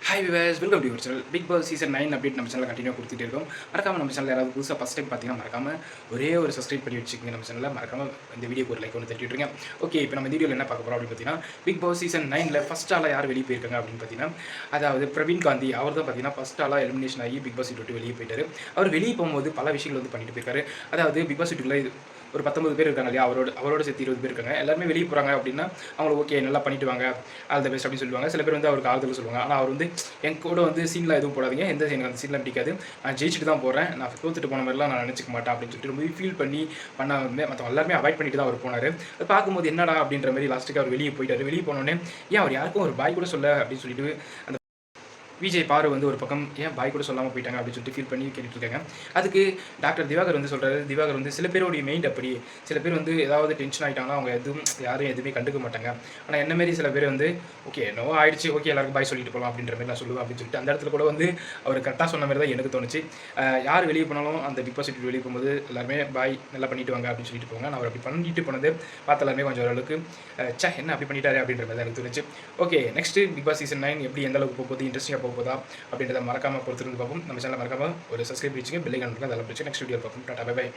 Hi viewers, welcome to your channel. Bigg Boss season 9 update நம்ம சேனலில் continue கொடுத்துட்டே இருக்கோம். மறக்காம நம்ம சேனல் யாராவது புதுசாக ஃபஸ்ட் டைம் பார்த்தீங்கன்னா மறக்காம ஒரே ஒரு சப்ஸ்கிரைப் பண்ணி வச்சுக்கோங்க. நம்ம சேனலில் மறக்காம இந்த வீடியோக்கு ஒரு லைக் ஒன்று தட்டி விட்டுருங்க. ஓகே, இப்போ நம்ம வீடியோவில் என்ன பார்க்க போகிறோம் அப்படின்னு பார்த்தீங்கன்னா, பிக் பாஸ் சீசன் 9ல் ஃபஸ்ட் ஆளாக யார் வெளியே போயிருக்காங்க அப்படின்னு பார்த்தீங்கன்னா, அதாவது பிரவீன் காந்தி. அவர் தான் பார்த்தீங்கன்னா ஃபஸ்ட் ஆளாக எலிமினேஷன் ஆகி பிக் பாஸ் விட்டு வெளியே போயிட்டார். அவர் வெளியே போகும்போது பல விஷயங்கள் வந்து பண்ணிட்டு போயிருக்காரு. அதாவது பிக் பாஸ் வீட்டுக்குள்ளே ஒரு 19 பேர் இருக்காங்க இல்லையா, அவரோட சேர்த்து 20 பேர் இருக்காங்க. எல்லாருமே வெளியே போகிறாங்க அப்படின்னா அவங்களுக்கு ஓகே நல்லா பண்ணிட்டு வாங்க, ஆல் த பெஸ்ட் அப்படின்னு சொல்லுவாங்க. சில பேர் வந்து அவருக்கு ஆறுதல் சொல்லுவாங்க. ஆனால் அவர் வந்து என் கூட வந்து சீன்லாம் எதுவும் போடாதீங்க, எனக்கு அந்த சீன்லாம் பிடிக்காது, நான் ஜெயிச்சுட்டு தான் போகிறேன், நான் தோத்துட்டு போன மாதிரிலாம் நான் நினச்சிக்க மாட்டேன் அப்படின்னு சொல்லிட்டு ரொம்ப ஃபீல் பண்ணி பண்ணாமல் மற்ற எல்லாருமே அவாய்ட் பண்ணிட்டு தான் அவர் போனார். அது பார்க்கும்போது என்னடா அப்படின்ற மாதிரி லாஸ்ட்டுக்கு அவர் வெளியே போயிட்டார். வெளியே போனோடனே ஏன் அவர் யாருக்கும் ஒரு பாய் கூட சொல்ல அப்படின்னு சொல்லிட்டு அந்த விஜய் பாரு வந்து ஒரு பக்கம் ஏன் பாய் கூட சொல்லாமல் போயிட்டாங்க அப்படின்னு சொல்லிட்டு ஃபீல் பண்ணி கேட்டுருக்காங்க. அதுக்கு டாக்டர் திவாகர் வந்து சொல்கிறாரு, திவாகர் வந்து சில பேருடைய மெயின்ட் அப்படி, சில பேர் வந்து ஏதாவது டென்ஷன் ஆகிட்டாங்கன்னா அவங்க யாரும் எதுவுமே கண்டுக்க மாட்டாங்க. ஆனால் என்ன மாரி சில பேர் வந்து ஓகே நோ ஆயிடுச்சு, ஓகே எல்லாருக்கும் பாய் சொல்லிட்டு போகலாம் அப்படின்ற மாதிரி நான் சொல்லுவேன் அப்படின்னு சொல்லிட்டு அந்த இடத்துல கூட வந்து அவர் கரெக்டாக சொன்ன மாதிரி தான் எனக்கு தோணுச்சு. யார் வெளியே போனாலும் அந்த பிக் பாஸ் வீட்டு வெளியே போகும்போது எல்லாருமே பாய் நல்லா பண்ணிட்டு வாங்க அப்படின்னு சொல்லிட்டு போங்க. நான் அவர் அப்படி பண்ணிட்டு போனது பார்த்து எல்லாருமே கொஞ்சம் ஓரளவுக்கு என்ன அப்படி பண்ணிட்டாரு அப்படின்ற மாதிரி தான் எனக்கு தோணுச்சு. Okay, next Bigg Boss season 9 எப்படி எந்த அளவுக்கு போகுது, இன்ட்ரெஸ்டிங்காக போகுதா அப்படின்றத மறக்காம பொறுத்திருந்து பார்ப்போம். நம்ம சேனல் மறக்காம ஒரு சப்ஸ்கிரைப் வச்சுங்க, பெல் ஐகான் அதெல்லாம் பிடிச்சி நெக்ஸ்ட் வீடியோ பார்ப்போம். Tata, bye by.